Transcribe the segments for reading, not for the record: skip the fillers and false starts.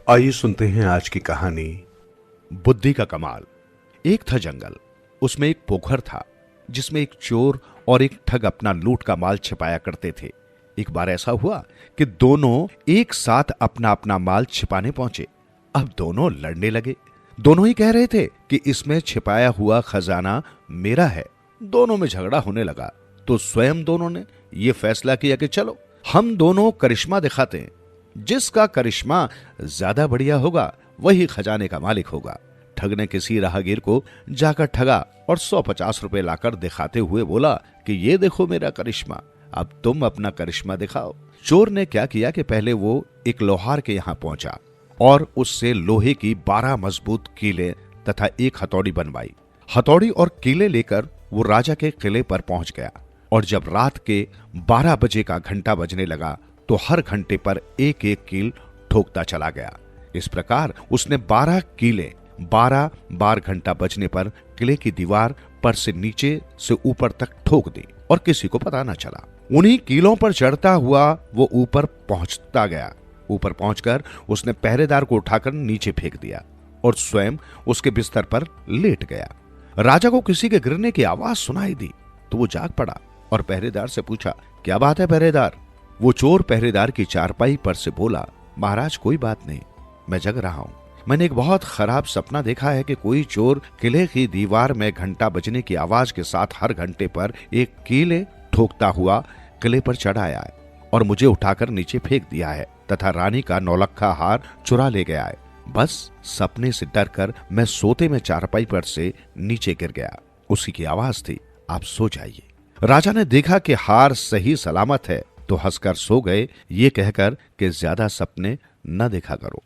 आइए सुनते हैं आज की कहानी बुद्धि का कमाल। एक था जंगल, उसमें एक पोखर था जिसमें एक चोर और एक ठग अपना लूट का माल छिपाया करते थे। एक बार ऐसा हुआ कि दोनों एक साथ अपना अपना माल छिपाने पहुंचे। अब दोनों लड़ने लगे। दोनों ही कह रहे थे कि इसमें छिपाया हुआ खजाना मेरा है। दोनों में झगड़ा होने लगा तो स्वयं दोनों ने यह फैसला किया कि चलो हम दोनों करिश्मा दिखाते हैं। जिसका करिश्मा ज्यादा बढ़िया होगा वही खजाने का मालिक होगा। ठग ने किसी राहगीर को जाकर ठगा और 150 रुपए लाकर दिखाते हुए बोला कि ये देखो मेरा करिश्मा, अब तुम अपना करिश्मा दिखाओ। चोर ने क्या किया कि पहले वो एक लोहार के यहां पहुंचा और उससे लोहे की 12 मजबूत कीलें तथा एक हथौड़ी बनवाई। हथौड़ी और कीले लेकर वो राजा के किले पर पहुंच गया और जब रात के 12 बजे का घंटा बजने लगा तो हर घंटे पर एक एक कील ठोकता चला गया। इस प्रकार उसने 12 कीले 12 बार घंटा बजने पर किले की दीवार पर से नीचे से ऊपर तक ठोक दी और किसी को पता न चला। उन्हीं कीलों पर चढ़ता हुआ वो ऊपर पहुंचता गया। ऊपर पहुंचकर उसने पहरेदार को उठाकर नीचे फेंक दिया और स्वयं उसके बिस्तर पर लेट गया। राजा को किसी के गिरने की आवाज सुनाई दी तो वो जाग पड़ा और पहरेदार से पूछा, क्या बात है पहरेदार? वो चोर पहरेदार की चारपाई पर से बोला, महाराज कोई बात नहीं, मैं जग रहा हूं। मैंने एक बहुत खराब सपना देखा है कि कोई चोर किले की दीवार में घंटा बजने की आवाज के साथ हर घंटे पर एक कीले ठोकता हुआ किले पर चढ़ आया है और मुझे उठाकर नीचे फेंक दिया है तथा रानी का नौलखा हार चुरा ले गया है। बस सपने से डरकर मैं सोते में चारपाई पर से नीचे गिर गया। उसी की आवाज थी, आप सो जाइए। राजा ने देखा कि हार सही सलामत है तो हंसकर सो गए, ये कहकर कि ज्यादा सपने न देखा करो।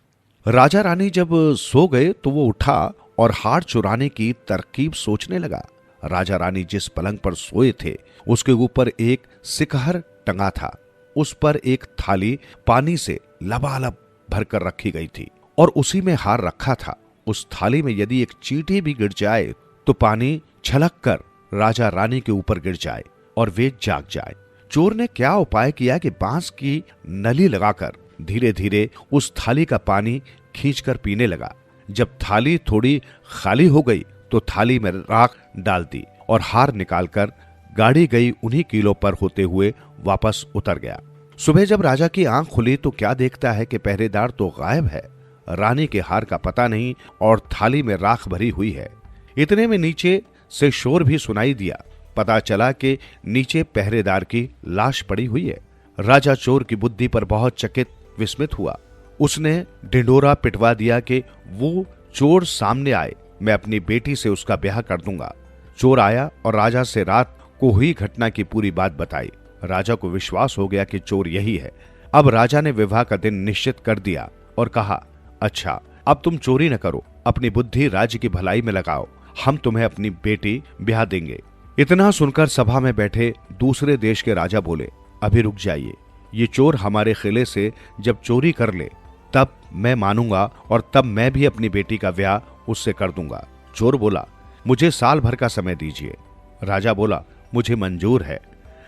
राजा रानी जब सो गए तो वो उठा और हार चुराने की तरकीब सोचने लगा। राजा रानी जिस पलंग पर सोए थे उसके ऊपर एक सिकहर टंगा था। उस पर एक थाली पानी से लबालब भरकर रखी गई थी और उसी में हार रखा था। उस थाली में यदि एक चींटी भी गिर जाए तो पानी छलक कर राजा रानी के ऊपर गिर जाए और वे जाग जाए। चोर ने क्या उपाय किया कि बांस की नली लगाकर धीरे धीरे उस थाली का पानी खींचकर पीने लगा। जब थाली थोड़ी खाली हो गई तो थाली में राख डाल दी और हार निकालकर गाड़ी गई उन्हीं कीलों पर होते हुए वापस उतर गया। सुबह जब राजा की आंख खुली तो क्या देखता है कि पहरेदार तो गायब है, रानी के हार का पता नहीं और थाली में राख भरी हुई है। इतने में नीचे से शोर भी सुनाई दिया। पता चला कि नीचे पहरेदार की लाश पड़ी हुई है। राजा चोर की बुद्धि पर बहुत चकित विस्मित हुआ। उसने ढिंढोरा पिटवा दिया कि वो चोर सामने आए, मैं अपनी बेटी से उसका ब्याह कर दूंगा। चोर आया और राजा से रात को हुई घटना की पूरी बात बताई। राजा को विश्वास हो गया कि चोर यही है। अब राजा ने विवाह का दिन निश्चित कर दिया और कहा, अच्छा अब तुम चोरी न करो, अपनी बुद्धि राज्य की भलाई में लगाओ, हम तुम्हें अपनी बेटी ब्याह देंगे। इतना सुनकर सभा में बैठे दूसरे देश के राजा बोले, अभी रुक जाइए, ये चोर हमारे किले से जब चोरी कर ले तब मैं मानूंगा और तब मैं भी अपनी बेटी का ब्याह उससे कर दूंगा। चोर बोला, मुझे साल भर का समय दीजिए। राजा बोला, मुझे मंजूर है।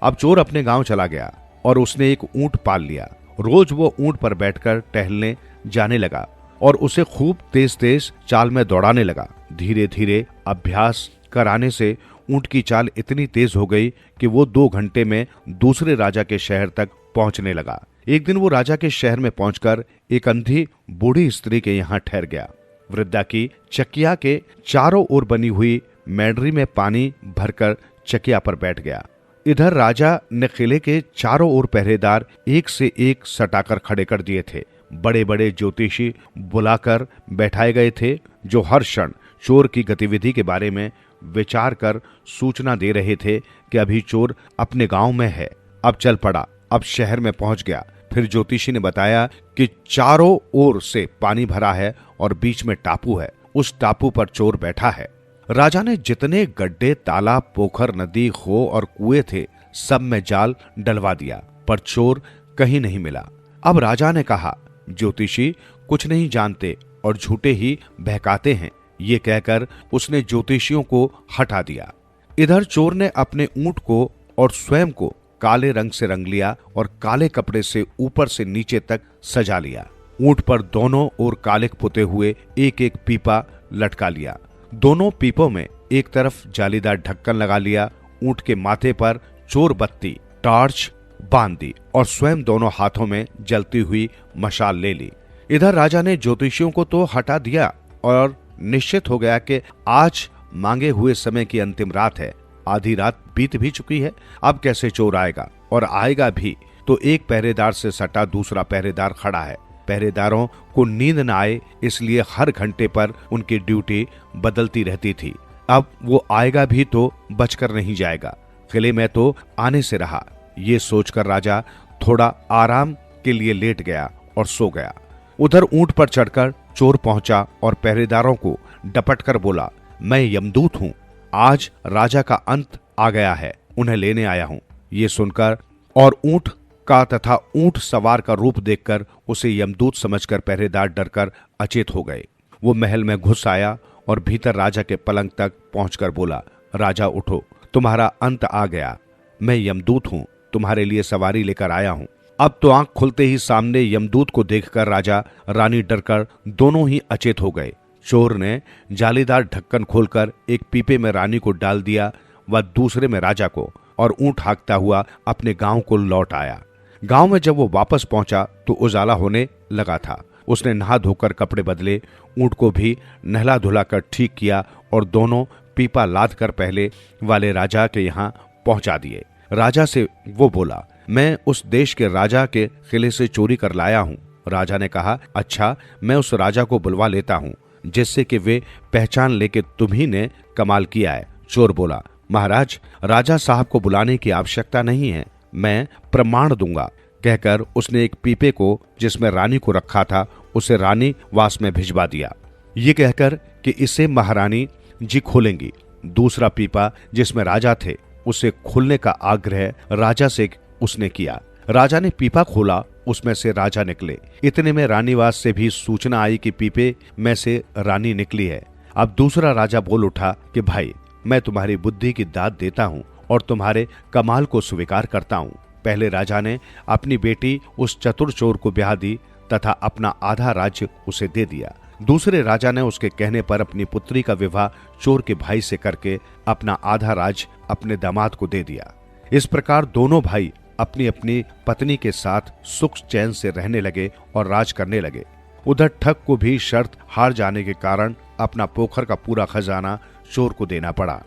अब चोर अपने गांव चला गया और उसने एक ऊंट पाल लिया। रोज वो ऊंट पर बैठकर टहलने जाने लगा और उसे खूब तेज तेज चाल में दौड़ाने लगा। धीरे धीरे अभ्यास कराने से ऊंट की चाल इतनी तेज हो गई कि वो 2 घंटे में दूसरे राजा के शहर तक पहुंचने लगा। एक दिन वो राजा के शहर में पहुंचकर एक अंधी बूढ़ी स्त्री के यहाँ ठहर गया। वृद्धा की चकिया के चारों ओर बनी हुई मैडरी में पानी भरकर चकिया पर बैठ गया। इधर राजा ने किले के चारों ओर पहरेदार एक से एक सटाकर खड़े कर दिए थे। बड़े बड़े ज्योतिषी बुलाकर बैठाए गए थे जो हर क्षण चोर की गतिविधि के बारे में विचार कर सूचना दे रहे थे कि अभी चोर अपने गांव में है, अब चल पड़ा, अब शहर में पहुंच गया। फिर ज्योतिषी ने बताया कि चारों ओर से पानी भरा है और बीच में टापू है, उस टापू पर चोर बैठा है। राजा ने जितने गड्ढे, तालाब, पोखर, नदी, खो और कुएं थे सब में जाल डलवा दिया पर चोर कहीं नहीं मिला। अब राजा ने कहा, ज्योतिषी कुछ नहीं जानते और झूठे ही बहकाते हैं। ये कहकर उसने ज्योतिषियों को हटा दिया। इधर चोर ने अपने ऊंट को और स्वयं को काले रंग से रंग लिया और काले कपड़े से ऊपर से नीचे तक सजा लिया। ऊंट पर दोनों ओर कालिक पुते हुए एक एक पीपा लटका लिया। दोनों पीपों में एक तरफ जालीदार ढक्कन लगा लिया। ऊंट के माथे पर चोर बत्ती टार्च बांध दी और स्वयं दोनों हाथों में जलती हुई मशाल ले ली। इधर राजा ने ज्योतिषियों को तो हटा दिया और निश्चित हो गया कि आज मांगे हुए समय की अंतिम रात है। आधी रात बीत भी चुकी है, अब कैसे चोर आएगा, और आएगा भी तो एक पहरेदार से सटा दूसरा पहरेदार खड़ा है। पहरेदारों को नींद न आए इसलिए हर घंटे पर उनकी ड्यूटी बदलती रहती थी। अब वो आएगा भी तो बचकर नहीं जाएगा, किले में तो आने से रहा। ये सोचकर राजा थोड़ा आराम के लिए लेट गया और सो गया। उधर ऊंट पर चढ़कर चोर पहुंचा और पहरेदारों को डपट कर बोला, मैं यमदूत हूं, आज राजा का अंत आ गया है, उन्हें लेने आया हूं। ये सुनकर और ऊंट का तथा ऊंट सवार का रूप देखकर उसे यमदूत समझकर पहरेदार डरकर अचेत हो गए। वो महल में घुस आया और भीतर राजा के पलंग तक पहुंचकर बोला, राजा उठो, तुम्हारा अंत आ गया। मैं यमदूत हूं, तुम्हारे लिए सवारी लेकर आया हूं। अब तो आंख खुलते ही सामने यमदूत को देखकर राजा रानी डरकर दोनों ही अचेत हो गए। चोर ने जालीदार ढक्कन खोलकर एक पीपे में रानी को डाल दिया व दूसरे में राजा को, और ऊंट हाँकता हुआ अपने गांव को लौट आया। गांव में जब वो वापस पहुंचा तो उजाला होने लगा था। उसने नहा धोकर कपड़े बदले, ऊंट को भी नहला धुला कर ठीक किया और दोनों पीपा लाद कर पहले वाले राजा के यहाँ पहुंचा दिए। राजा से वो बोला, मैं उस देश के राजा के किले से चोरी कर लाया हूँ। राजा ने कहा, अच्छा, मैं उस राजा को बुलवा लेता हूँ जिससे कि वे पहचान ले कि तुम्ही ने कमाल किया है। चोर बोला, महाराज, राजा साहब को बुलाने की आवश्यकता नहीं है, मैं प्रमाण दूंगा। कहकर उसने एक पीपे को जिसमें रानी को रखा था उसे रानी वास में भिजवा दिया, ये कहकर कि इसे महारानी जी खोलेंगी। दूसरा पीपा जिसमें राजा थे उसे खोलने का आग्रह राजा से उसने किया। राजा ने पीपा खोला, उसमें से राजा निकले। इतने में रानीवास से भी सूचना आई कि पीपे में से रानी निकली है। अब दूसरा राजा बोल उठा कि भाई, मैं तुम्हारी बुद्धि की दाद देता हूँ और तुम्हारे कमाल को स्वीकार करता हूँ। पहले राजा ने अपनी बेटी उस चतुर चोर को ब्याह दी तथा अपना आधा राज्य उसे दे दिया। दूसरे राजा ने उसके कहने पर अपनी पुत्री का विवाह चोर के भाई से करके अपना आधा राज्य अपने दामाद को दे दिया। इस प्रकार दोनों भाई अपनी अपनी पत्नी के साथ सुख चैन से रहने लगे और राज करने लगे। उधर ठग को भी शर्त हार जाने के कारण अपना पोखर का पूरा खजाना चोर को देना पड़ा।